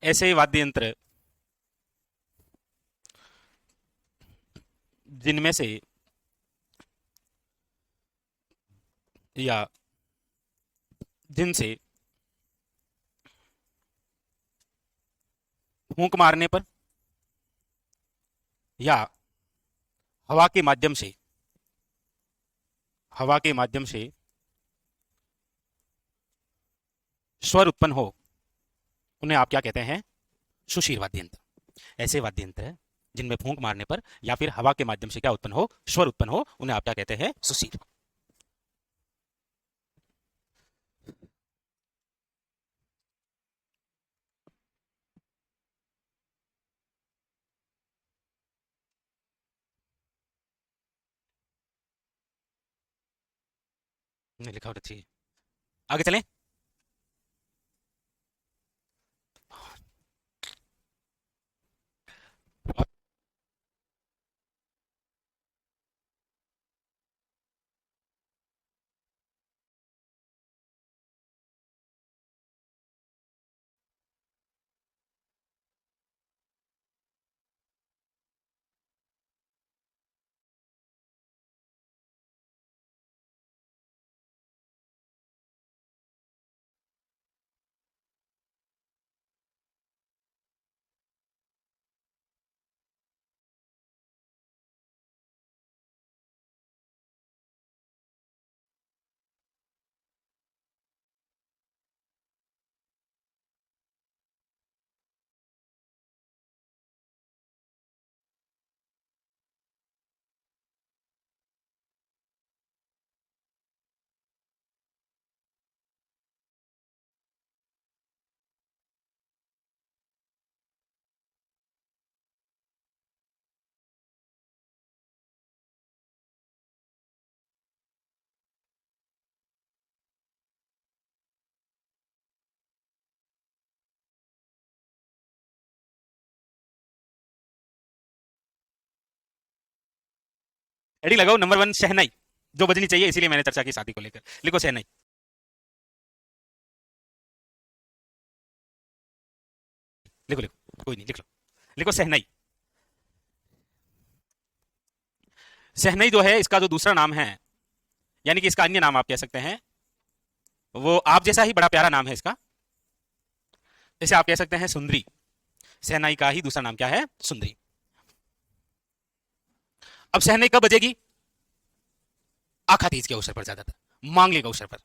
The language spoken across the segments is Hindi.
ऐसे वाद्य यंत्र जिनमें से या जिनसे फूंक मारने पर या हवा के माध्यम से हवा के माध्यम से स्वर उत्पन्न हो, उन्हें आप क्या कहते हैं? सुशीर वाद्य यंत्र। ऐसे वाद्य यंत्र है जिनमें फूंक मारने पर या फिर हवा के माध्यम से क्या उत्पन्न हो, स्वर उत्पन्न हो, उन्हें आप क्या कहते हैं? सुशीर। लिखा अच्छी है। आगे चलें। हेडिंग लगाओ नंबर 1 शहनाई, जो बजनी चाहिए, इसीलिए मैंने चर्चा की शादी को लेकर। लिखो शहनाई। लिखो लिखो, कोई नहीं, लिख लो। लिखो शहनाई। शहनाई जो है इसका जो दूसरा नाम है, यानी कि इसका अन्य नाम आप कह सकते हैं, वो आप जैसा ही बड़ा प्यारा नाम है इसका। इसे आप कह सकते हैं सुंदरी। शहनाई का ही दूसरा नाम क्या है? सुंदरी। अब शहनाई कब बजेगी? आखा तीज के अवसर पर, ज्यादातर मांगलिक अवसर पर,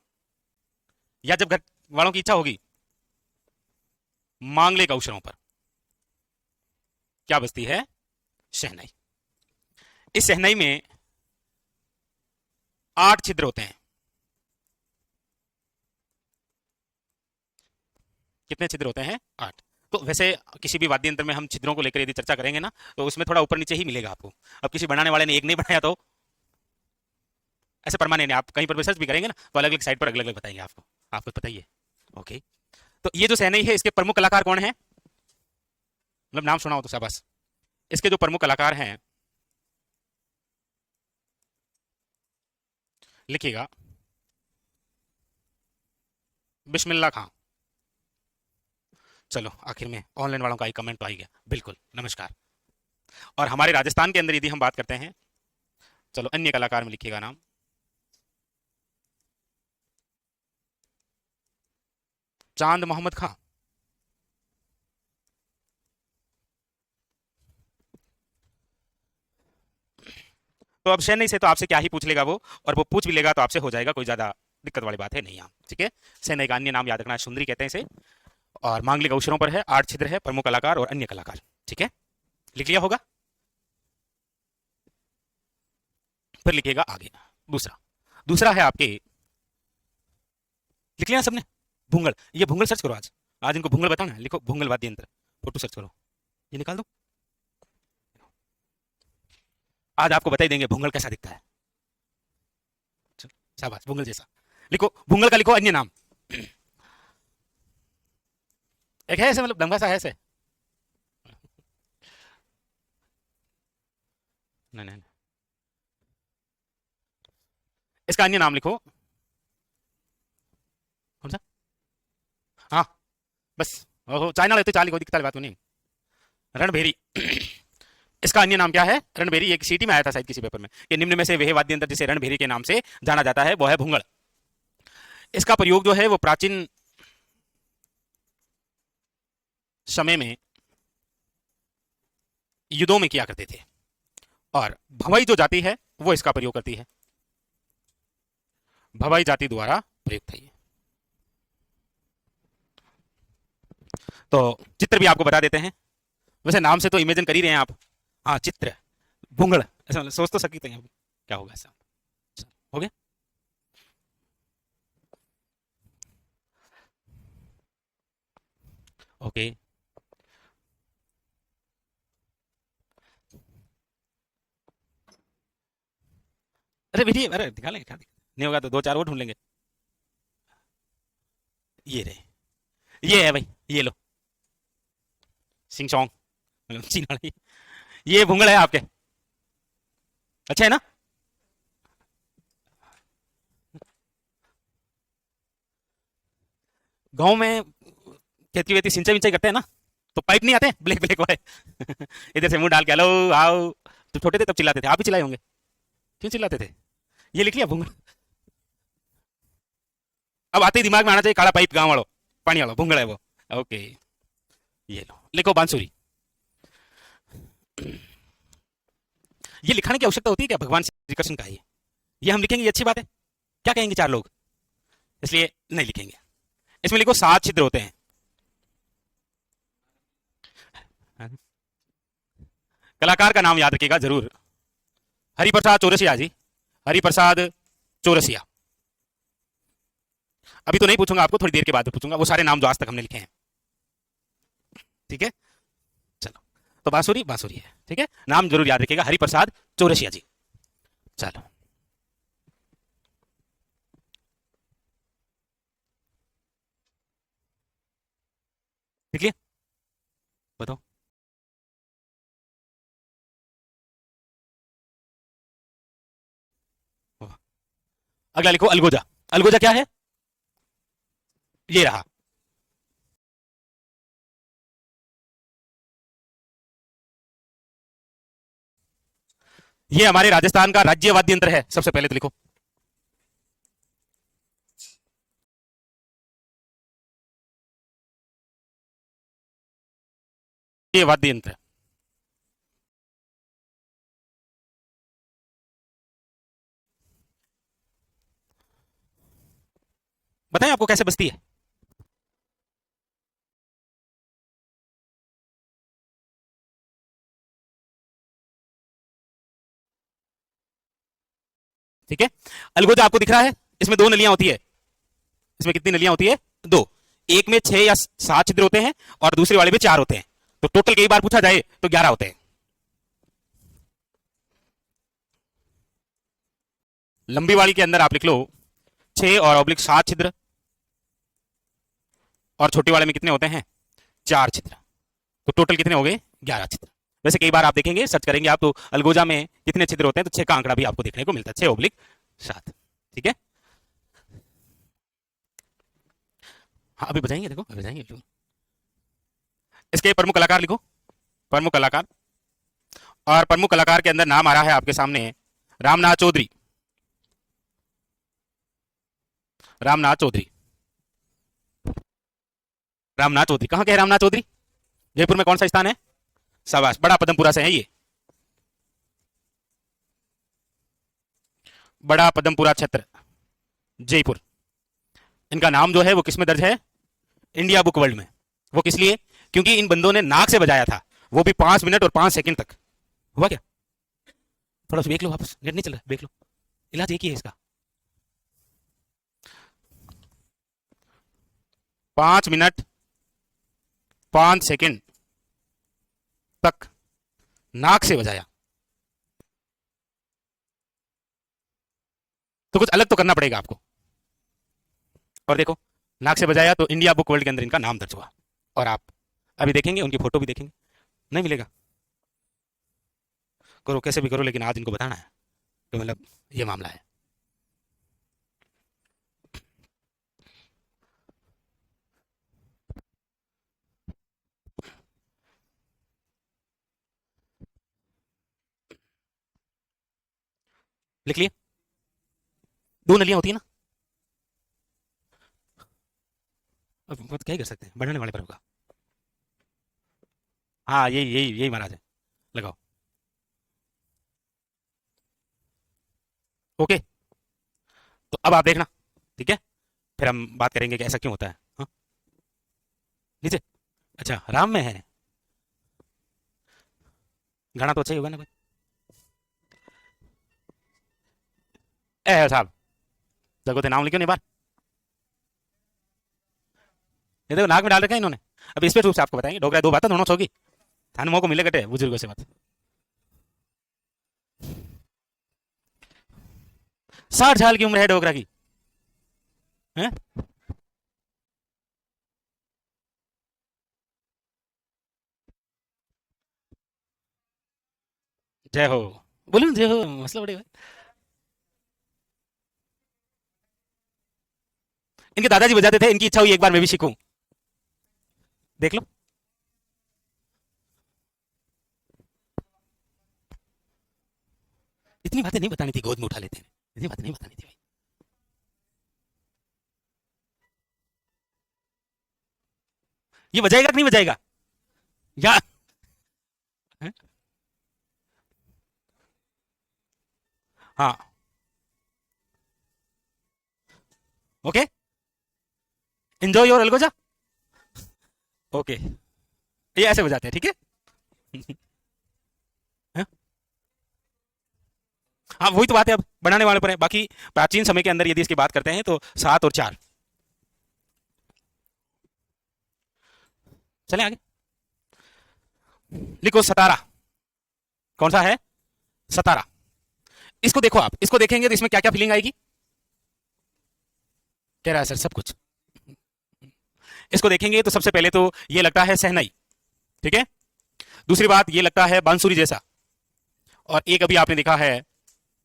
या जब घर वालों की इच्छा होगी। मांगलिक अवसरों पर क्या बजती है? शहनाई। इस शहनाई में 8 छिद्र होते हैं। कितने छिद्र होते हैं? 8। तो वैसे किसी भी वाद्य यंत्र में हम छिद्रों को लेकर यदि चर्चा करेंगे ना, तो उसमें थोड़ा ऊपर नीचे ही मिलेगा आपको। अब किसी बनाने वाले ने एक नहीं बनाया तो ऐसे परमानेंट नहीं। आप कहीं पर रिसर्च भी करेंगे ना, तो अलग अलग साइड पर अलग अलग बताएंगे आपको। आपको पता ही है। ओके। तो ये जो शहनाई है, इसके प्रमुख कलाकार कौन है? मतलब नाम सुना हो तो शाबाश। इसके जो प्रमुख कलाकार हैं, लिखिएगा। बिस्मिल्लाह खां। चलो, आखिर में ऑनलाइन वालों का ही कमेंट तो आ ही गया। बिल्कुल, नमस्कार। और हमारे राजस्थान के अंदर यदि हम बात करते हैं, चलो अन्य कलाकार में लिखिएगा नाम। चांद मोहम्मद खां। तो अब शहनाई से तो आपसे क्या ही पूछ लेगा वो, और वो पूछ भी लेगा तो आपसे हो जाएगा, कोई ज्यादा दिक्कत वाली बात है नहीं। यहाँ ठीक है। शहनाई का अन्य नाम याद रखना है, सुंदरी कहते हैं इसे। और मांगलिक अवसरों पर है, 8 छिद्र है, प्रमुख कलाकार और अन्य कलाकार। ठीक है, लिख लिया होगा। फिर लिखिएगा आगे। दूसरा। दूसरा है आपके, लिख लिया सबने? भूंगल। ये भूंगल सर्च करो आज। आज इनको भूंगल बताना है। लिखो भूंगल वाद्य यंत्र, फोटो सर्च करो। ये निकाल दो। आज आपको बता ही देंगे भूंगल कैसा दिखता है। चलो, शाबाश, भूंगल जैसा। लिखो भूंगल का, लिखो अन्य नाम। एक है ऐसे, मतलब दंगा सा है ऐसे। नहीं नहीं नहीं। इसका अन्य नाम लिखो। कौन सा? हाँ, बस। ओहो चाइना लेते चाली कोई दिक्कत वाली बात तो नहीं। रणभेरी इसका अन्य नाम क्या है? रणभेरी। एक सीटी में आया था शायद किसी पेपर में कि निम्न में से वह वाद्य यंत्र जिसे रणभेरी के नाम से जाना जाता है वो है भूंगड़। इसका प्रयोग जो है वो प्राचीन समय में युद्धों में किया करते थे और भवई जो जाति है वो इसका प्रयोग करती है। भवई जाति द्वारा प्रयुक्त है ये। तो चित्र भी आपको बता देते हैं। वैसे नाम से तो इमेजिन कर ही रहे हैं आप। हाँ चित्र भूंगड़ ऐसा मतलब सोच तो सकते हैं क्या होगा ऐसा। हो गया। ओके। अरे बेटी अरे दिखा लेंगे क्या दिक्कत? नहीं होगा तो दो चार और ढूंढ लेंगे। ये रहे। ये है भाई ये लो। सिंग चोंग मतलब चीना वाली। ये भूंगड़ है आपके। अच्छा है ना? गांव में खेती वेती सिंचाई विंचाई करते हैं ना तो पाइप नहीं आते ब्लैक ब्लैक वाले इधर से मुंह डाल के हेलो आओ। तो छोटे थे तब चिल्लाते थे, आप भी चिल्लाए होंगे। क्यों चिल्लाते थे? ये लिख लिया भूंगड़। अब आते ही दिमाग में आना चाहिए काला पाइप गाँव वालों पानी वालों भूंगड़ है वो। ओके। ये लो लिखो बांसुरी। ये लिखाने की आवश्यकता होती है क्या? भगवान श्री कृष्ण का ये हम लिखेंगे, ये अच्छी बात है। क्या कहेंगे चार लोग? इसलिए नहीं लिखेंगे। इसमें लिखो 7 छिद्र होते हैं। कलाकार का नाम याद रखिएगा जरूर। हरिप्रसाद चौरसिया जी। हरिप्रसाद चौरसिया। अभी तो नहीं पूछूंगा आपको, थोड़ी देर के बाद पूछूंगा वो सारे नाम जो आज तक हमने लिखे हैं। ठीक है चलो। तो बांसुरी बांसुरी है। ठीक है नाम जरूर याद रखिएगा हरिप्रसाद चौरसिया जी। चलो लिख लिया? बताओ। अगला लिखो अलगोजा। अलगोजा क्या है? ये रहा। ये हमारे राजस्थान का राज्य वाद्य यंत्र है। सबसे पहले तो लिखो ये वाद्य यंत्र। बताएं आपको कैसे बजती है? ठीक है अलगोजा आपको दिख रहा है। इसमें 2 नलियां होती है। इसमें कितनी नलियां होती है? 2। एक में 6 या 7 छिद्र होते हैं और दूसरे वाले में 4 होते हैं। तो टोटल कई बार पूछा जाए तो 11 होते हैं। लंबी वाली के अंदर आप लिख लो 6 और ऑब्लिक 7 छिद्र और छोटी वाले में कितने होते हैं? 4 छिद्र। तो टोटल कितने हो गए? 11 छिद्र। वैसे कई बार आप देखेंगे सर्च करेंगे आप तो अलगोजा में कितने छिद्र होते हैं तो 6 का आंकड़ा भी आपको देखने को मिलता है 6/7। ठीक है हाँ अभी बजाएंगे देखो अभी बजाएंगे। इसके प्रमुख कलाकार लिखो। प्रमुख कलाकार। और प्रमुख कलाकार के अंदर नाम आ रहा है आपके सामने रामनाथ चौधरी। रामनाथ चौधरी। रामनाथ चौधरी कहाँ के हैं? रामनाथ चौधरी जयपुर में कौन सा स्थान है? शाबाश बड़ा पदमपुरा से है ये। बड़ा पदमपुरा क्षेत्र जयपुर। इनका नाम जो है वो किसमें दर्ज है? इंडिया बुक वर्ल्ड में। वो किस लिए? क्योंकि इन बंदों ने नाक से बजाया था वो भी 5 मिनट और 5 सेकंड तक। हुआ क्या? थोड़ा सा देख लो वापस नेट नहीं चल रहा देख लो। इलाज एक ही है इसका। 5 मिनट 5 सेकंड तक नाक से बजाया। तो कुछ अलग तो करना पड़ेगा आपको। और देखो नाक से बजाया तो इंडिया बुक वर्ल्ड के अंदर इनका नाम दर्ज हुआ। और आप अभी देखेंगे उनकी फोटो भी देखेंगे। नहीं मिलेगा? करो कैसे भी करो लेकिन आज इनको बताना है तो मतलब ये मामला है। लिख लिए? दो नलियां होती है ना। अब क्या ही कर सकते हैं, बढ़ाने वाले पर होगा। हाँ, यही यही यही महाराज है। लगाओ। ओके। तो अब आप देखना। ठीक है। फिर हम बात करेंगे कि ऐसा क्यों होता है। हाँ। नीचे। अच्छा, राम में है। गाना तो अच्छा ही होगा ना भाई। ए साहब, जगो थे नाम लिखो नहीं बार। ये देखो नाक में डाल रखा है इन्होंने। अब इस पे रूप से आपको बताएंगे, डोगरा दो बातें दोनों होगी। थाने मोह को मिले कटे बुजुर्गों से बात। 60 साल की उम्र है डोगरा की। हैं? जय हो। बोलो ना, जय हो, मसला बड़े भाई। इनके दादाजी बजाते थे, इनकी इच्छा हुई एक बार मैं भी सीखूं। देख लो। इतनी बातें नहीं बतानी थी, गोद में उठा लेते हैं। इतनी बातें नहीं बतानी थी भाई। ये बजाएगा कि नहीं बजाएगा? या हैं? हाँ। Okay. Enjoy your algoza. Okay. ये ऐसे बजाते हैं, ठीक है। हैं? हाँ, वही तो बात है, अब बनाने वाले पर है। बाकी प्राचीन समय के अंदर यदि इसकी बात करते हैं तो 7 और 4। चले आगे। लिखो सतारा। कौन सा है? सतारा। इसको देखो, आप इसको देखेंगे तो इसमें क्या क्या फीलिंग आएगी? कह रहा है सर सब कुछ। इसको देखेंगे तो सबसे पहले तो ये लगता है सहनाई। ठीक है। दूसरी बात ये लगता है बांसुरी जैसा। और एक अभी आपने देखा है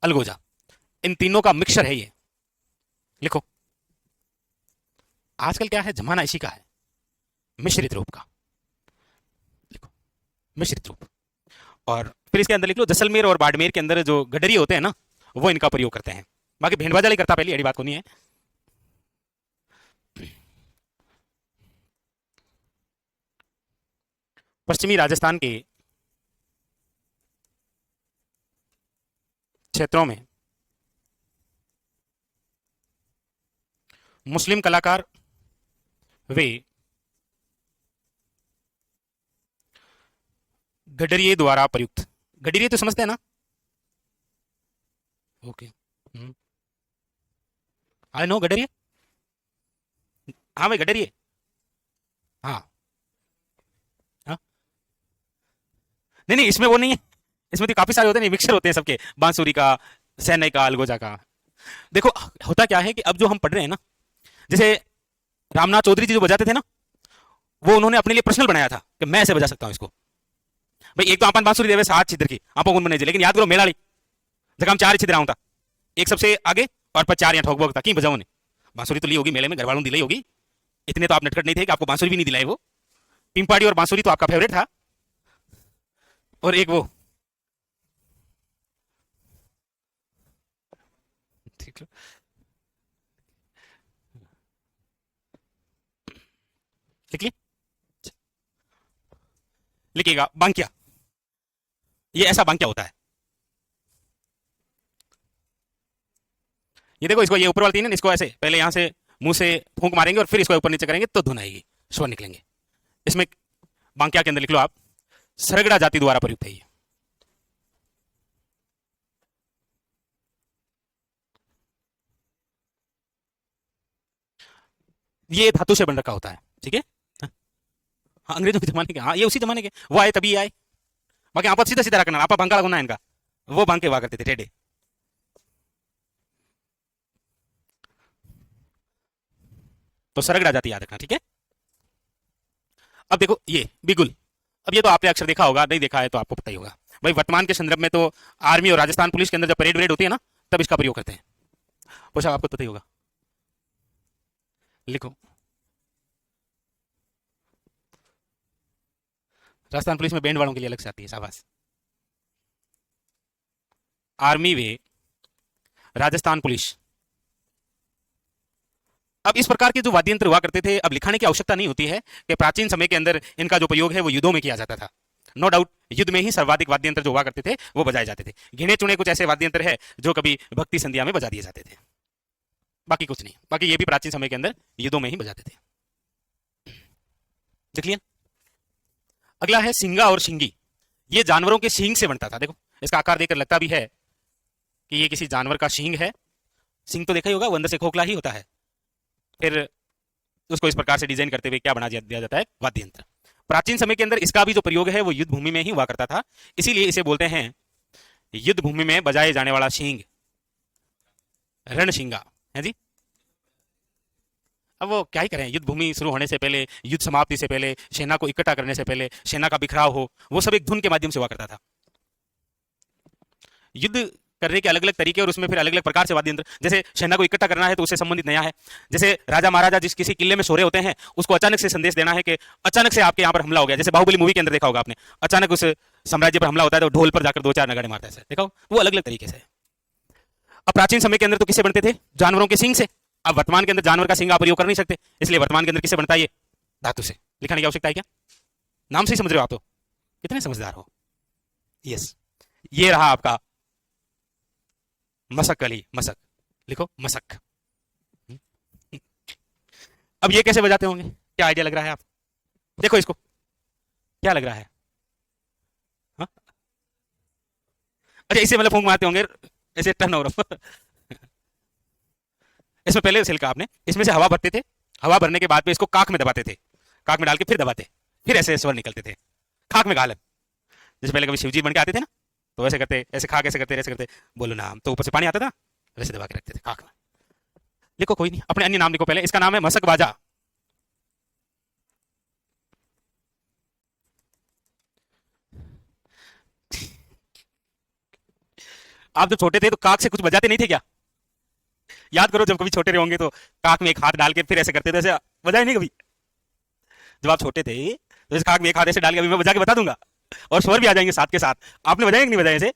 अलगोजा। इन तीनों का मिक्सचर है ये। लिखो। आजकल क्या है, जमाना इसी का है, मिश्रित रूप का। लिखो, मिश्रित रूप। और फिर इसके अंदर लिख लो, जैसलमेर और बाड़मेर के अंदर जो गडरी होते हैं ना, वो इनका प्रयोग करते हैं। बाकी भेंट बाजा नहीं करता, पहली अड़ी बात को नहीं है। पश्चिमी राजस्थान के क्षेत्रों में मुस्लिम कलाकार वे गडरिये द्वारा प्रयुक्त। गडरिये तो समझते हैं ना? ओके। आई नो गडरिये। हाँ भाई, गडरिये। हाँ। हाँ। नहीं नहीं, इसमें वो नहीं है। इसमें तो काफी सारे होते हैं, मिक्सर होते हैं सबके, बांसुरी का, सैनई का, अलगोजा का। देखो, होता क्या है कि अब जो हम पढ़ रहे हैं ना, जैसे रामनाथ चौधरी जी जो बजाते थे ना, वो उन्होंने अपने लिए पर्सनल बनाया था कि मैं ऐसे बजा सकता हूँ इसको। भाई एक तो आपन बांसुरी देवे 60 छिद्र की आपको कौन बने, लेकिन याद करो मेलाड़ी जगह हम 4 ही छिद्र आऊँ था। एक सबसे आगे और पर 4 यहाँ ठोक बोक था कि बजाओ ने। बांसुरी तो ली होगी मेले में, घर वालों ने दिलाई होगी। इतने तो आप नटखट नहीं थे कि आपको बांसुरी भी नहीं दिलाई वो। पिंपाड़ी और बांसुरी तो आपका फेवरेट था। और एक वो, ठीक है, लिख लिए? लिखिएगा बांकिया। ये ऐसा बांकिया होता है। ये देखो, इसको, ये ऊपर वाली तीन है, इसको ऐसे पहले यहां से मुंह से फूंक मारेंगे और फिर इसको ऊपर नीचे करेंगे तो धुन आएगी, स्वर निकलेंगे। इसमें बांकिया के अंदर लिख लो आप, सरगड़ा जाति द्वारा प्रयुक्त है ये धातु से बन रखा होता है। ठीक है। हाँ, अंग्रेजों के जमाने के, हाँ ये उसी जमाने के, वो आए तभी आए। बाकी आप सीधा सीधा रखना, आप बंका लगना है इनका। वो बांके हुआ करते थे टेढ़े। तो सरगड़ा जाति याद रखना, ठीक है। अब देखो ये बिगुल। अब ये तो आपने अक्सर देखा होगा, नहीं देखा है तो आपको पता ही होगा। भाई वर्तमान के संदर्भ में तो आर्मी और राजस्थान पुलिस के अंदर जब परेड वरेड होती है ना, तब इसका प्रयोग करते हैं। वो सब आपको पता ही होगा। लिखो। राजस्थान पुलिस में बैंड वालों के लिए अलग से आती है, शाबाश। आर्मी वे राजस्थान पुलिस। अब इस प्रकार के जो वाद्य यंत्र हुआ करते थे, अब लिखाने की आवश्यकता नहीं होती है कि प्राचीन समय के अंदर इनका जो प्रयोग है वो युद्धों में किया जाता था। नो डाउट युद्ध में ही सर्वाधिक वाद्य यंत्र जो हुआ करते थे वो बजाए जाते थे। गिने चुने कुछ ऐसे वाद्य यंत्र है जो कभी भक्ति संध्या में बजा दिए जाते थे, बाकी कुछ नहीं। बाकी ये भी प्राचीन समय के अंदर युद्धों में ही बजाते थे। देख लिया। अगला है सिंगा और शिंगी। ये जानवरों के सींग से बनता था। देखो इसका आकार देखकर लगता भी है कि ये किसी जानवर का सींग है। सींग तो देखा ही होगा, वो अंदर से खोखला ही होता है। फिर उसको इस प्रकार से डिजाइन करते हुए क्या बना दिया जाता है, वाद्य यंत्र। प्राचीन समय के अंदर इसका भी जो प्रयोग है वो युद्ध भूमि में ही हुआ करता था, इसीलिए इसे बोलते हैं युद्ध भूमि में बजाए जाने वाला सींग, रणशिंगा है जी। अब वो क्या ही करें, युद्ध भूमि शुरू होने से पहले, युद्ध समाप्ति से पहले, सेना को इकट्ठा करने से पहले, सेना का बिखराव हो, वो सब एक धुन के माध्यम से हुआ करता था। युद्ध करने के अलग अलग तरीके और उसमें फिर अलग अलग प्रकार से वाद्य यंत्र। जैसे सेना को इकट्ठा करना है तो उससे संबंधित नया है। जैसे राजा महाराजा जिस किसी किले में सो रहे होते हैं, उसको अचानक से संदेश देना है कि अचानक से आपके यहाँ पर हमला हो गया। जैसे बाहुबली मूवी के अंदर देखा होगा आपने, अचानक उस साम्राज्य पर हमला होता है तो ढोल पर जाकर दो चार नगाड़े मारता है। देखा वो अलग अलग तरीके से। अब प्राचीन समय के अंदर तो किससे बनते थे, जानवरों के सींग से। अब वर्तमान के अंदर जानवर का सींग आप प्रयोग कर नहीं सकते, इसलिए वर्तमान के अंदर किससे बनता है, ये धातु से। लिखाने की आवश्यकता है क्या, नाम से ही समझ रहे हो आप तो, कितने समझदार हो। यस, ये रहा आपका मसक अली। मसक लिखो, मसक। अब ये कैसे बजाते होंगे, क्या आइडिया लग रहा है आप, देखो इसको क्या लग रहा है। हा? अच्छा इसे मतलब फूंक मारते होंगे ऐसे टर्न ओवर। इसमें पहले छिलका आपने, इसमें से हवा भरते थे, हवा भरने के बाद में इसको काक में दबाते थे, काक में डाल के फिर दबाते, फिर ऐसे स्वर निकलते थे खाक में गालन। जैसे पहले कभी शिवजी बन के आते थे ना, तो वैसे करते, ऐसे खाक ऐसे करते, ऐसे करते, बोलो नाम, तो ऊपर से पानी आता था, वैसे दबा के रखते थे खाक में। लिखो कोई नहीं, अपने अन्य नाम लिखो पहले। इसका नाम है मसक बाजा। आप जब छोटे थे तो काक से कुछ बजाते नहीं थे क्या, याद करो, जब कभी छोटे रहे होंगे तो काक में एक हाथ डाल के फिर ऐसे करते थे, ऐसे बजाए नहीं कभी जब आप छोटे थे। तो इस काक में एक हाथ ऐसे डाल के अभी मैं बजा के बता दूंगा, और स्वर भी आ जाएंगे साथ के साथ। आपने बजाए कि नहीं बजाए ऐसे,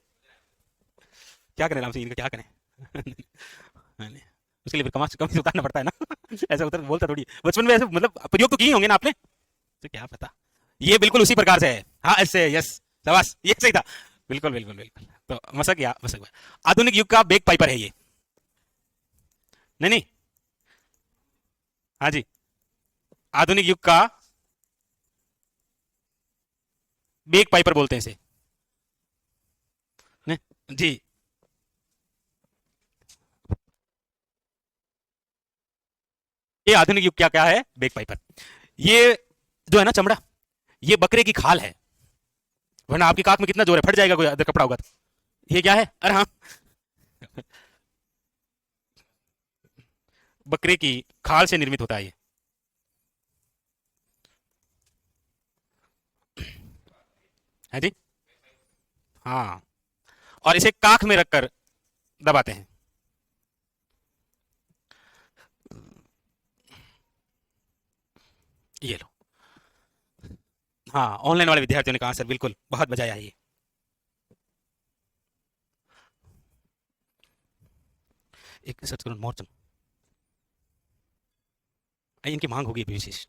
क्या करें राम सिंह इनका, क्या करें। उसके लिए फिर कम से उतारना पड़ता है ना। ऐसा उतर बोलता थोड़ी, बचपन में ऐसे मतलब प्रयोग तो किए होंगे ना आपने, तो क्या पता। ये बिल्कुल उसी प्रकार से है, हाँ ऐसे, यस शाबाश, ये सही था, बिल्कुल बिल्कुल बिल्कुल। तो मसक या मसक, आधुनिक युग का बेक पाइपर है ये। नहीं नहीं, हाँ जी, आधुनिक युग का बेक पाइपर बोलते हैं इसे। नहीं जी, ये आधुनिक युग क्या क्या है, बेक पाइपर। ये जो है ना चमड़ा, ये बकरे की खाल है, वरना आपकी काक में कितना जोर है, फट जाएगा कोई अदर कपड़ा होगा तो। ये क्या है, अरे हाँ, बकरे की खाल से निर्मित होता है ये। है जी, हाँ, और इसे काख में रखकर दबाते हैं। ये लो, हाँ, ऑनलाइन वाले विद्यार्थियों ने कहा सर बिल्कुल बहुत बजाया है ये। एक सर्च करो मोरचंग, इनकी मांग होगी अभी विशेष।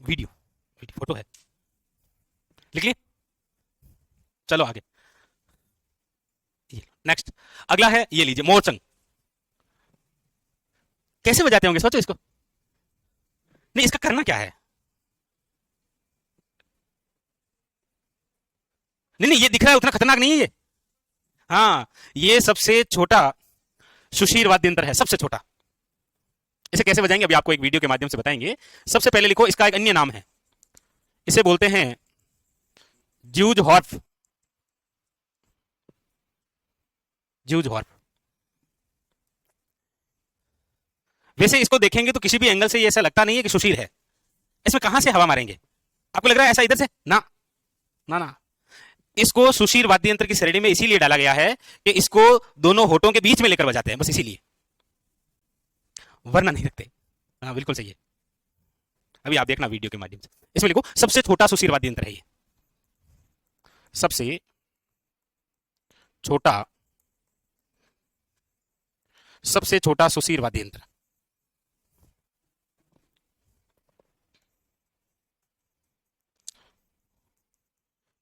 वीडियो, वीडियो फोटो है, लिख लिए, चलो आगे। नेक्स्ट, अगला है ये लीजिए मोरचंग। कैसे बजाते होंगे सोचो इसको, नहीं इसका करना क्या है। नहीं नहीं, ये दिख रहा है उतना खतरनाक नहीं है ये। हाँ, ये सबसे छोटा सुशीर वाद्य यंत्र है, सबसे छोटा। इसे कैसे बजाएंगे अभी आपको एक वीडियो के माध्यम से बताएंगे। सबसे पहले लिखो, इसका एक अन्य नाम है, इसे बोलते हैं ज्यूज हॉर्फ। ज्यूज हॉर्फ। वैसे इसको देखेंगे तो किसी भी एंगल से ये ऐसा लगता नहीं है कि सुशीर है। इसमें कहां से हवा मारेंगे, आपको लग रहा है ऐसा इधर से, ना ना ना। इसको सुशीर वाद्य यंत्र की श्रेणी में इसीलिए डाला गया है कि इसको दोनों होठों के बीच में लेकर बजाते हैं, बस इसीलिए, वरना नहीं रखते। हाँ बिल्कुल सही है, अभी आप देखना वीडियो के माध्यम से। इसमें लिखो सबसे छोटा सुशीर वाद्य यंत्र है ये, सबसे छोटा सबसे छोटा सुशीर वाद्य यंत्र।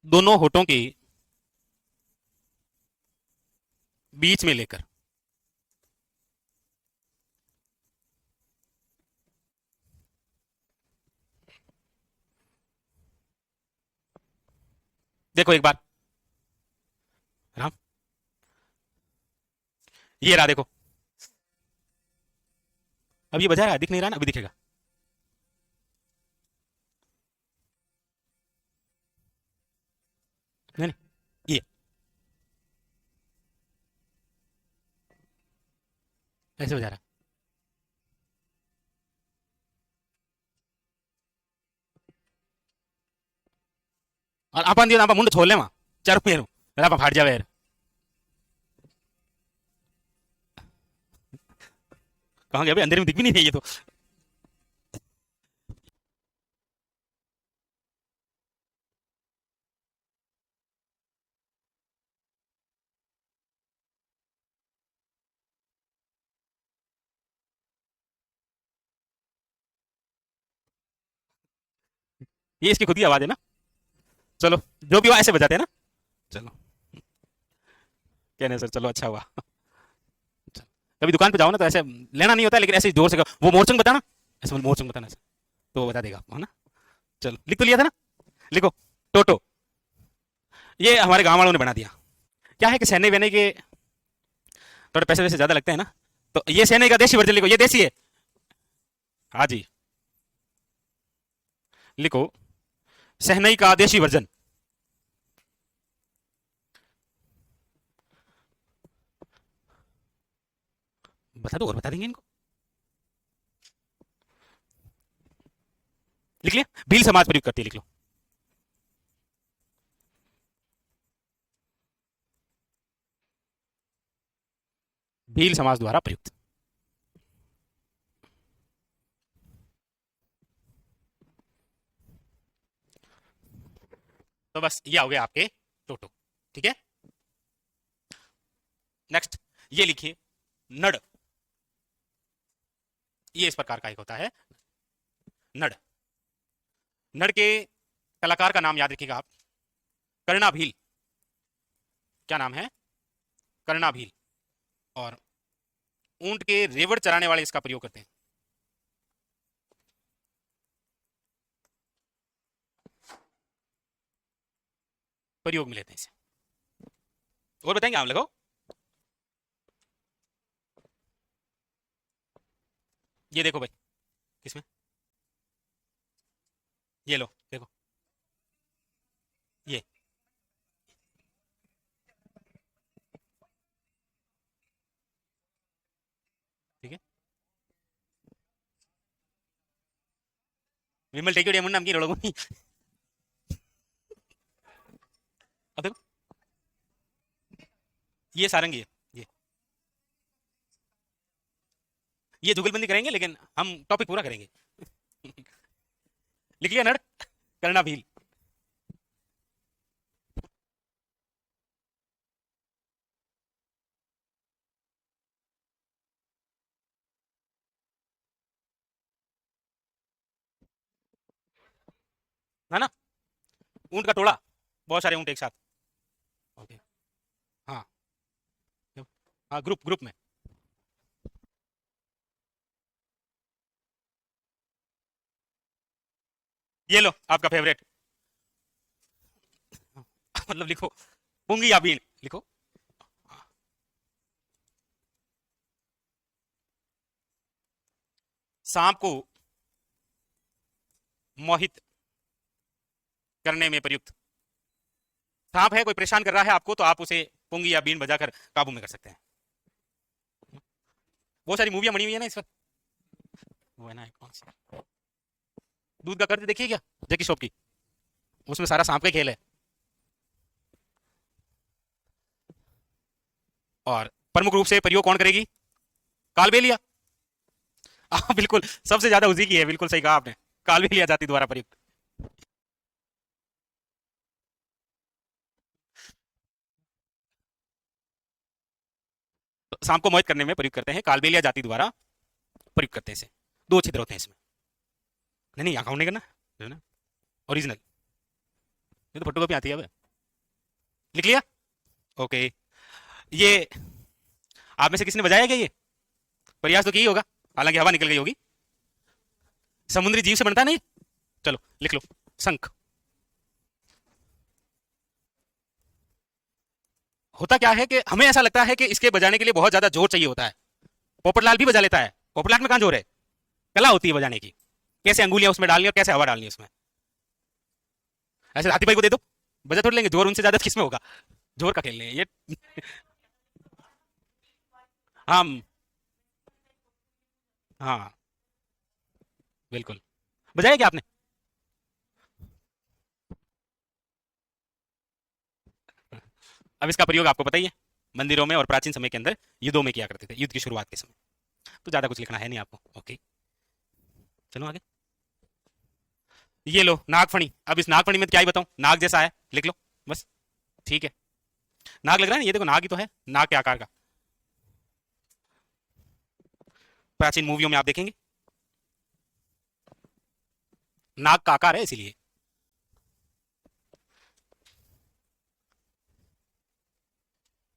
दोनों होठों के बीच में लेकर। देखो एक बार राम, ये रहा देखो। अब ये बजा रहा है, दिख नहीं रहा ना, अभी दिखेगा। नहीं नहीं, ये ऐसे बजा रहा है। और आपन दियो, आप मुंड छोड़ ले वहां, चारों पेरू, आप फाट जावे यार। कहाँ गया भाई, अंधेरे में दिख भी नहीं रही ये तो। ये इसकी खुद की आवाज है ना। चलो, जो भी हो ऐसे बजाते हैं ना। चलो, कहने सर, चलो अच्छा हुआ। कभी दुकान पे जाओ ना तो ऐसे लेना नहीं होता है, लेकिन ऐसे जोर से वो मोरचंग बताना, ऐसे मोरचंग बताना ऐसे, तो वो बता देगा आपको, है ना। चलो, लिख तो लिया था ना। लिखो, टोटो। ये हमारे गांव वालों ने बना दिया। क्या है कि सहने वहने के थोड़े पैसे वैसे ज्यादा लगते हैं ना, तो ये सहने का देसी वर्जन लिखो, ये देसी है। हाँ जी, लिखो, सहनई का देसी वर्जन। बता दो और बता देंगे इनको। लिख लिया, भील समाज प्रयुक्त करती है, लिख लो। भील समाज द्वारा प्रयुक्त। तो बस ये हो गया आपके टोटो। ठीक है, नेक्स्ट ये लिखिए, नड। ये इस प्रकार का एक होता है, नड। नड के कलाकार का नाम याद रखिएगा आप, कर्णा भील। क्या नाम है? कर्णा भील। और ऊंट के रेवड़ चराने वाले इसका प्रयोग करते हैं। प्रयोग में लेते हैं इसे। और बताएंगे आप लोगों। ये देखो भाई, किसमें, ये लो देखो, ये ठीक है। विमल टेकी मुन्ना की लोगों की। अब देखो, ये सारंगी है। ये जुगलबंदी करेंगे, लेकिन हम टॉपिक पूरा करेंगे। लिख लिया नड़, करना भील। है ना, ऊंट का टोला, बहुत सारे ऊंट एक साथ। ओके, हाँ। हाँ, ग्रुप ग्रुप में। ये लो आपका फेवरेट। मतलब लिखो, पुंगी या बीन लिखो। सांप को मोहित करने में प्रयुक्त। सांप है, कोई परेशान कर रहा है आपको, तो आप उसे पुंगी या बीन बजाकर काबू में कर सकते हैं। बहुत सारी मूवियां बनी हुई है ना इस वक्त। वो है ना, कौन सी, दूध का कर्ज देखिए क्या, जैकी श्रॉफ की, उसमें सारा सांप का खेल है। और प्रमुख रूप से प्रयोग कौन करेगी? कालबेलिया। बिल्कुल, सबसे ज्यादा उसी की है, बिल्कुल सही कहा आपने। कालबेलिया जाति द्वारा प्रयुक्त। तो सांप को मोहित करने में प्रयुक्त करते हैं, कालबेलिया जाति द्वारा प्रयुक्त करते हैं इसे। दो छिद्र होते हैं इसमें। नहीं नहीं, यहाँ काउंट नहीं करना है ना, ओरिजिनल। ये तो फोटोकॉपी आती है अब। लिख लिया? ओके। ये आप में से किसी ने बजाया क्या ये? प्रयास तो किया होगा, हालांकि हवा निकल गई होगी। समुद्री जीव से बनता है नहीं? चलो लिख लो, शंख। होता क्या है कि हमें ऐसा लगता है कि इसके बजाने के लिए बहुत ज्यादा जोर चाहिए होता है। पोपटलाल भी बजा लेता है। पोपटलाल में कहां जोर है? कला होती है बजाने की, कैसे अंगुलियां उसमें डालनी और कैसे हवा डालनी उसमें। ऐसे हाथी भाई को दे दो, बजा थोड़ लेंगे, जोर उनसे ज्यादा किसमें होगा? जोर का खेल रहे हैं ये। हम हाँ, बिल्कुल। बजाया क्या आपने? अब इसका प्रयोग आपको पता ही है, मंदिरों में और प्राचीन समय के अंदर युद्धों में किया करते थे, युद्ध की शुरुआत के समय। तो ज्यादा कुछ लिखना है नहीं आपको। ओके, चलो आगे। ये लो नागफणी। अब इस नागफणी में क्या ही बताऊं, नाग जैसा है, लिख लो बस। ठीक है, नाग लग रहा है ना, ये देखो नाग ही तो है, नाग के आकार का। प्राचीन मूवियों में आप देखेंगे नाग का आकार है, इसीलिए।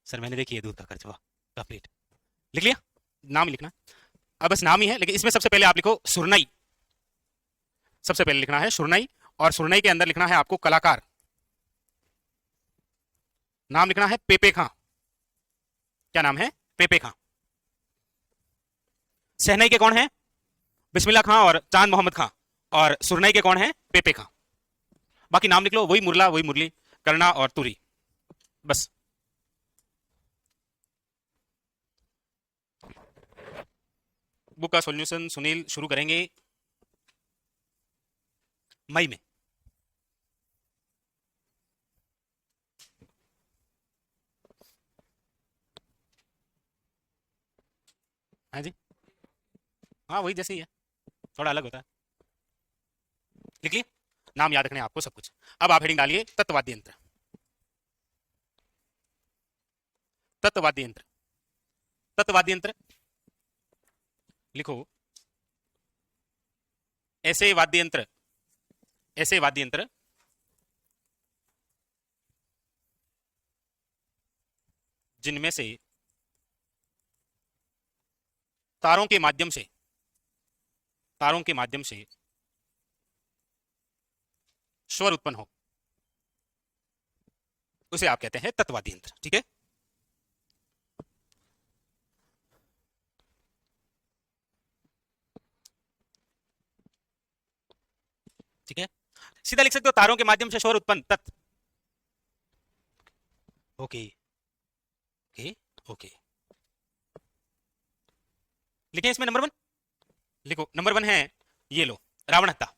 सर मैंने देखी है दूध का खर्च, वाह, कंप्लीट। लिख लिया? नाम ही लिखना। अब बस नाम ही है, लेकिन इसमें सबसे पहले आप लिखो सुरनई। सबसे पहले लिखना है सुरनई, और सुरनई के अंदर लिखना है आपको कलाकार। नाम लिखना है पेपे खां। क्या नाम है? पेपे खां। सहनई के कौन है? बिस्मिल्लाह खां और चांद मोहम्मद खां। और सुरनई के कौन है? पेपे खां। बाकी नाम लिख लो, वही मुरला, वही मुरली, करना और तुरी, बस। बुक का सॉल्यूशन सुनील शुरू करेंगे मई में। हाँ जी, हाँ वही जैसे ही है, थोड़ा अलग होता है। लिख लिए? नाम याद रखने हैं आपको सब कुछ। अब आप हेडिंग डालिए तत्ववाद्य यंत्र। तत्ववाद्य यंत्र। तत्ववाद्य यंत्र लिखो, ऐसे वाद्य यंत्र, ऐसे वाद्य यंत्र जिनमें से तारों के माध्यम से, तारों के माध्यम से स्वर उत्पन्न हो, उसे आप कहते हैं तत्ववाद्य यंत्र। ठीक है? ठीक है, सीधा लिख सकते हो तारों के माध्यम से स्वर उत्पन्न तत्। Okay okay okay. लिखें इसमें नंबर वन। लिखो नंबर वन है, ये लो, रावण हत्ता।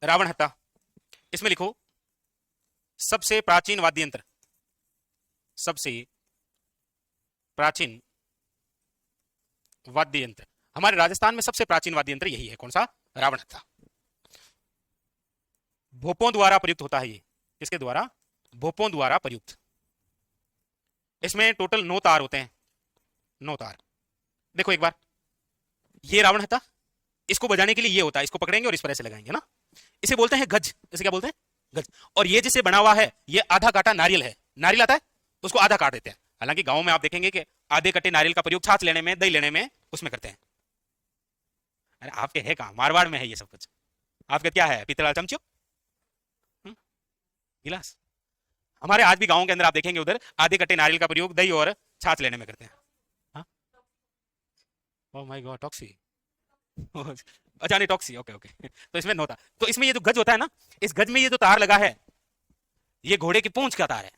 रावण हत्ता, इसमें लिखो सबसे प्राचीन वाद्य यंत्र, सबसे प्राचीन वाद्य यंत्र। हमारे राजस्थान में सबसे प्राचीन वाद्य यंत्र यही है, कौन सा? रावण हत्था। भोपों द्वारा प्रयुक्त होता है ये। किसके द्वारा? भोपों द्वारा प्रयुक्त। इसमें टोटल 9 तार होते हैं, 9 तार। देखो एक बार, ये रावण हत्था, इसको बजाने के लिए ये होता है, इसको पकड़ेंगे और इस पर ऐसे लगाएंगे ना, इसे बोलते हैं गज। इसे क्या बोलते हैं? गज। और ये जिसे बना हुआ है, ये आधा काटा नारियल है। नारियल आता है, उसको आधा काट देते हैं। हालांकि गांव में आप देखेंगे कि आधे कटे नारियल का प्रयोग छाछ लेने में, दही लेने में, उसमें करते हैं। अरे आपके है कहाँ, मारवाड़ में है ये सब कुछ। आपके क्या है, पीतल चमचो, गिलास। हमारे आज भी गाँव के अंदर आप देखेंगे, उधर आधे कटे नारियल का प्रयोग दही और छाछ लेने में करते हैं। हाँ, ओह माय गॉड, टॉक्सी। अच्छा नहीं, टॉक्सी, ओके ओके। तो इसमें होता, तो इसमें ये जो गज होता है ना, इस गज में ये जो तार लगा है, ये घोड़े की पूंछ का तार है।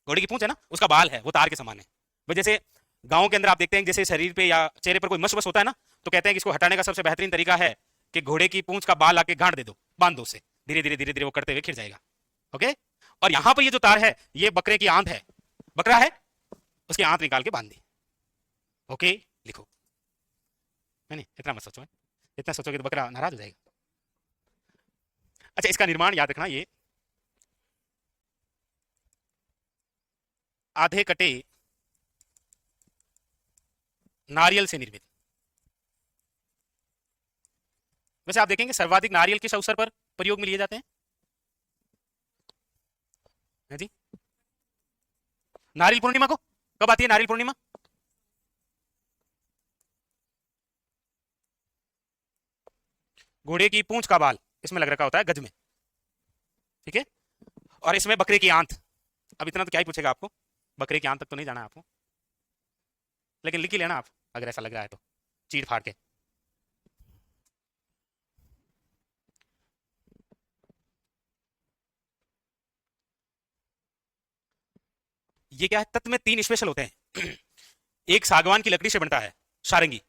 घोड़े की पूंछ है ना, उसका बाल है, वो तार के समान है। भाई जैसे गांव के अंदर आप देखते हैं, जैसे शरीर पे या चेहरे पर कोई मस वस होता है ना, तो कहते हैं कि इसको हटाने का सबसे बेहतरीन तरीका है कि घोड़े की पूंछ का बाल आके गांड दे दो, बांध दो उसे, धीरे धीरे धीरे धीरे वो करते हुए खिर जाएगा। ओके। और यहां पर ये जो तार है, ये बकरे की आंत है, बकरा है, उसकी आंत निकाल के बांध दी। ओके, लिखो। नहीं नहीं, इतना मत सोचो, इतना सोचोगे तो बकरा नाराज हो जाएगा। अच्छा, इसका निर्माण याद रखना, ये आधे कटे नारियल से निर्मित। वैसे आप देखेंगे सर्वाधिक नारियल किस अवसर पर प्रयोग में लिए जाते हैं? है जी, नारियल पूर्णिमा को। कब आती है नारियल पूर्णिमा? घोड़े की पूंछ का बाल इसमें लग रखा होता है गज में, ठीक है। और इसमें बकरे की आंत। अब इतना तो क्या ही पूछेगा आपको, बकरे की आंत तक तो नहीं जाना है आपको, लेकिन लिख ही लेना आप अगर ऐसा लग रहा है तो, चीर फाड़ के। ये क्या है, तत्व में तीन स्पेशल होते हैं। एक सागवान की लकड़ी से बनता है सारंगी,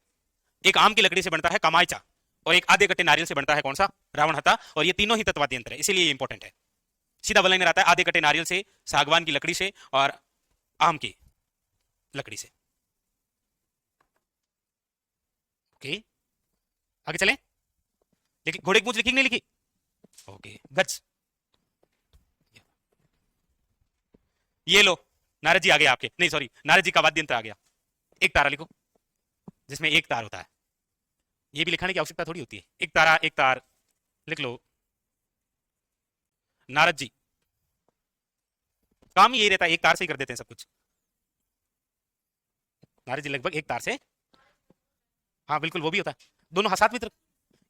एक आम की लकड़ी से बनता है कामायचा, और एक आधे कट्टे नारियल से बनता है कौन सा, रावण हता। और ये तीनों ही तत्वादी यंत्र है, इसीलिए ये इंपॉर्टेंट है। सीधा वन लाइनर आता है, आधे कट्टे नारियल से, सागवान की लकड़ी से, और आम की लकड़ी से। ओके, आगे चलें। लिखी घोड़े की पूंछ, लिखी कि नहीं लिखी? ओके, गज। ये लो, नारद जी आ गया आपके, नहीं सॉरी, नारद जी का वाद्य यंत्र आ गया। एक तारा लिखो जिसमें एक तार होता है। ये भी लिखाने की आवश्यकता थोड़ी होती है, एक तारा एक तार लिख लो। नारद जी, काम ही यही रहता है, एक तार से ही कर देते हैं सब कुछ। नारद जी लगभग एक तार से, हाँ बिल्कुल वो भी होता है। दोनों हाथ साथ में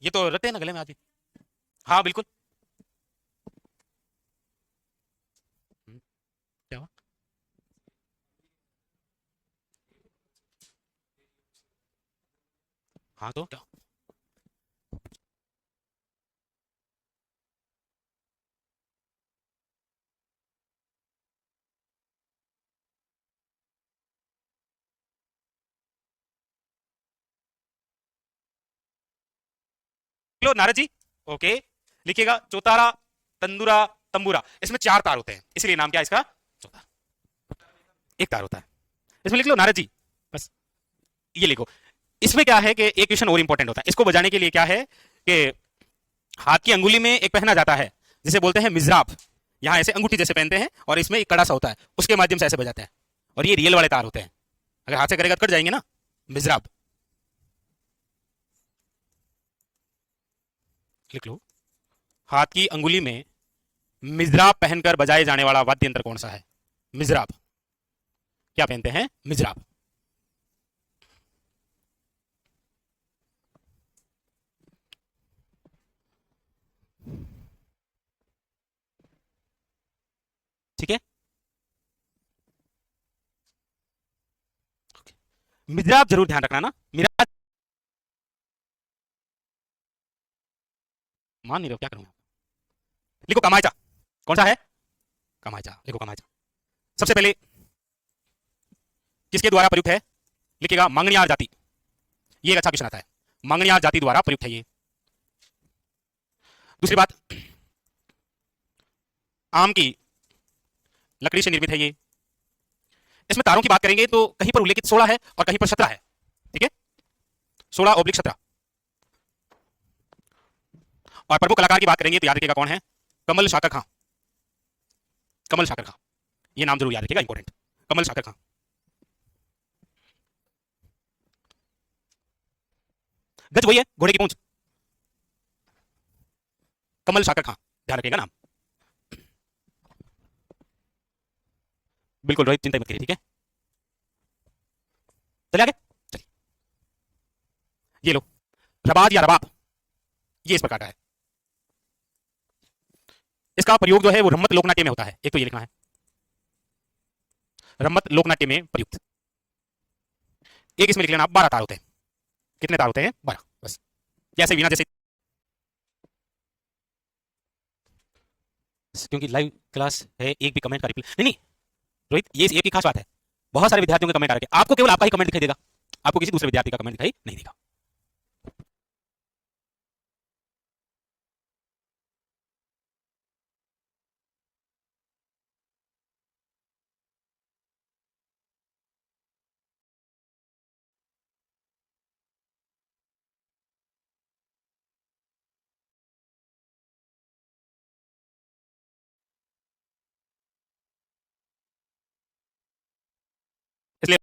ये तो रखते हैं ना गले में आज भी। हाँ बिल्कुल। क्या हुआ? हाँ तो क्या? लो नारद जी। ओके, लिखिएगा चौतारा, तंदूरा, तंबूरा। इसमें चार तार होते हैं, इसलिए नाम क्या है इसका, चौतारा। एक तार होता है, इसमें लिख लो नारद जी बस। ये लिखो। इसमें क्या है कि एक क्वेश्चन और इंपॉर्टेंट होता है, इसको बजाने के लिए क्या है कि हाथ की अंगुली में एक पहना जाता है जिसे बोलते हैं मिजराब। यहाँ ऐसे अंगूठी जैसे पहनते हैं, और इसमें एक कड़ा सा होता है, उसके माध्यम से ऐसे बजाते हैं। और ये रियल वाले तार होते हैं, अगर हाथ से करेगा तो कट जाएंगे ना। मिजराब लिख लो। हाथ की अंगुली में मिजराब पहनकर बजाए जाने वाला वाद्य यंत्र कौन सा है? मिजराब। क्या पहनते हैं? मिजराब। ठीक है, मिजराब जरूर ध्यान रखना ना। मिराज, मान नहीं रहे हो, क्या करूंगा। लिखो कमायचा। कौन सा है? कमायचा, लिखो कमायचा। सबसे पहले किसके द्वारा प्रयुक्त है? लिखिएगा मंगनियार जाति। ये एक अच्छा क्वेश्चन आता है, मंगनियार जाति द्वारा प्रयुक्त है ये। दूसरी बात, आम की लकड़ी से निर्मित है ये। इसमें तारों की बात करेंगे तो कहीं पर उल्लेखित 16 है और कहीं पर 17 है, ठीक है, 16/17। और प्रमुख कलाकार की बात करेंगे तो याद रखिएगा कौन है, कमल शाकर खां। कमल शाकर खां, ये नाम जरूर याद रखिएगा, इंपॉर्टेंट। कमल शाकर खां। गज वही है, घोड़े की पूंछ। कमल शाकर खां, ध्यान रखिएगा नाम। बिल्कुल रोहित, चिंता मत करिए, ठीक है। चले आगे, चलिए। ये लो, रबाब या रबाब, ये इस प्रकार का है। इसका प्रयोग जो है वो रम्मत लोकनाट्य में होता है, एक तो ये लिखना है, रम्मत लोकनाट्य में प्रयुक्त। एक इसमें लिख लेना, 12 तार होते हैं। कितने तार होते हैं? 12 बस। जैसे वीणा जैसे, क्योंकि लाइव क्लास है, एक भी कमेंट का रिप्लाई नहीं। नहीं रोहित, ये एक ही खास बात है, बहुत सारे विद्यार्थियों के कमेंट आ रहे हैं, आपको केवल आपका ही कमेंट दिखाई देगा, आपको किसी दूसरे विद्यार्थी का कमेंट दिखाई नहीं देगा। इसलिए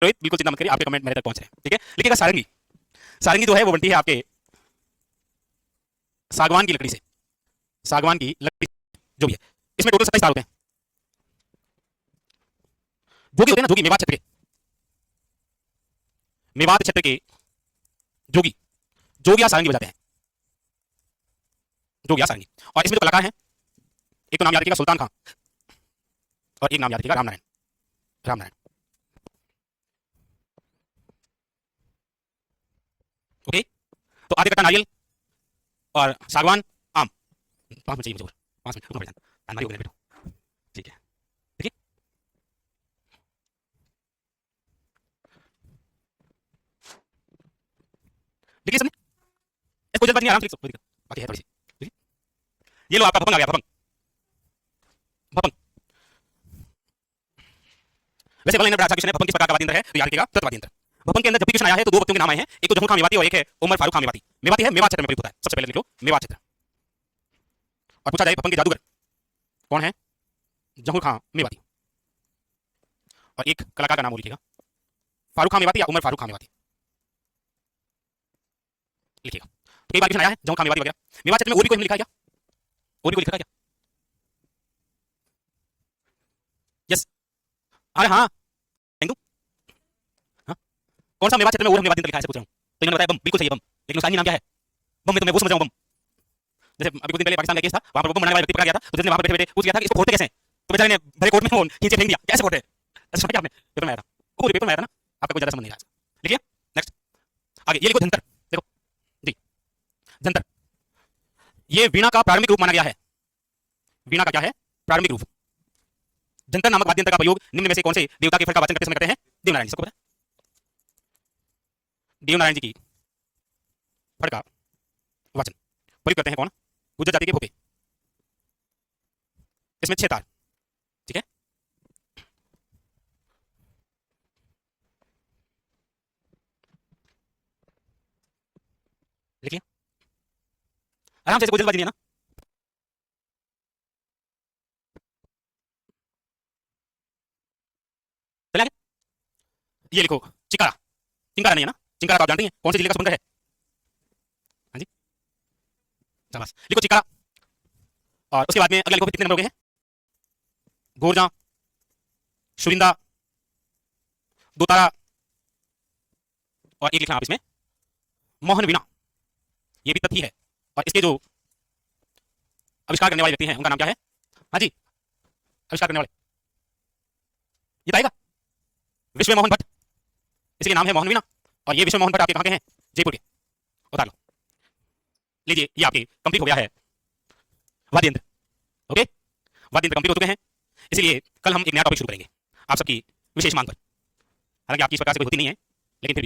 रोहित बिल्कुल चिंता मत करिए, आपके कमेंट मेरे तक पहुंच रहे हैं, ठीक है। लिखिएगा सारंगी। सारंगी जो है वो बनती है आपके सागवान की लकड़ी से, सागवान की लकड़ी जो भी है। इसमें टोटल 27 तार होते हैं। जोगी होते हैं ना, जोगी, मेवात क्षेत्र के, मेवात क्षेत्र के जोगी, जोगिया सारंगी बजाते हैं, जोगिया सारंगी। और इसमें जो कलाकार हैं, एक तो नाम याद रखिएगा सुल्तान खां, और एक नाम याद रखिएगा रामनारायण, रामनारायण। ओके, तो आधे कट्टा नारियल और सागवान, आम। 5 मिनट चाहिए मुझे और, 5 मिनट रुकना पड़ेगा, हमारी हो गई बेटो, ठीक है। देखिए, देखिए सबने, कोई जल्दबाजी नहीं, आराम से लिख सकते, कोई दिक्कत बाकी है थोड़ी सी। देखिए, ये लो आपका भपंग आ गया, भपंग, भपंग। वैसे बल बड़ा अच्छा क्वेश्चन है, भपंग किस प्रकार का वाद्य यंत्र है, तो याद रखिएगा तत्वाद्य यंत्र। भपंग के अंदर जब भी क्वेश्चन आया है तो दो व्यक्तियों के नाम आए हैं, एक तो जहूर खां मेवाती और एक है उमर फारूक खां मेवाती। मेवाती है, मेवात क्षेत्र में प्रयुक्त होता है, सबसे पहले लिख लो मेवात क्षेत्र। और पूछा जाए भपंग के जादूगर कौन है, जहूर खां मेवाती। और एक कलाकार का नाम वो लिखिएगा, फारूक खां मेवाती या उमर फारूक खां मेवाती लिखिएगा। तो कई बार क्वेश्चन आया है जहूर खां मेवाती वगैरह। मेवात क्षेत्र में और भी कोई लिखा है क्या, और भी कोई लिखा है क्या? यस, अरे हाँ, थैंक यू। हाँ, कौन सा मेवात क्षेत्र में और मेवात यंत्र लिखा है, ऐसे पूछ रहा हूँ। तो इन्होंने बताया बम, बिल्कुल सही है बम, लेकिन उसका अन्य नाम क्या है? बम में तो मैं वो समझ रहा हूँ बम। जैसे अभी कुछ दिन पहले पाकिस्तान का केस था, वहां पर बम बनाने वाला व्यक्ति पकड़ा गया था, तो जज ने वहां पर बैठे बैठे पूछ गया था कि इसको फोड़ते कैसे हैं, तो बेचारे ने भरे कोर्ट में वो खींचे फेंक दिया, कैसे फोड़ते हैं? ऐसा सुना क्या आपने, पेपर में आया था, वो पेपर में आया था ना, आपका कोई ज्यादा संबंध नहीं रहा। लिखिए नेक्स्ट, आगे ये लिखो झंतर, देखो जी, झंतर, ये वीणा का प्रारंभिक रूप माना गया है। वीणा का क्या है, प्रारंभिक रूप। जंतर नामक वाद्य यंत्र का प्रयोग निम्न में से कौन से देवता के फल का वाचन करते समय करते हैं? देवनारायण जी, सबको पता है, देवनारायण जी की फल का वाचन प्रयोग करते हैं कौन? गुर्जर जाति के भोपे। इसमें 6 तार, ठीक है। लिखिए आराम से, कोई जल्दबाजी नहीं है ना। चले आगे, ये लिखो चिकारा, चिंकारा नहीं है ना, चिंकारा तो आप जानते हैं कौन से जिले का सुबंकर है। हाँ जी, शाबाश, लिखो चिकारा। और उसके बाद में अगला लिखो, कितने नंबर हो गए हैं? गोरजा, शुरिंदा, दोतारा, और एक लिखना आप इसमें मोहन वीणा, ये भी तथ्य है। और इसके जो आविष्कार करने वाले व्यक्ति हैं उनका नाम क्या है? हाँ जी, आविष्कार करने वाले, ये तो आएगा विश्व मोहन भट्ट, इसलिए नाम है मोहन वीणा। और ये विश्व मोहन भट्ट आपके कहाँ के हैं? जयपुर के, उतार लो। लीजिए, ये आपके कंप्लीट हो गया है वाद्य यंत्र। ओके, वाद्य यंत्र कंप्लीट हो चुके हैं, इसलिए कल हम एक नया टॉपिक शुरू करेंगे आप सबकी विशेष मांग पर। हालांकि आपकी इस प्रकार से कोई होती नहीं है, लेकिन फिर भी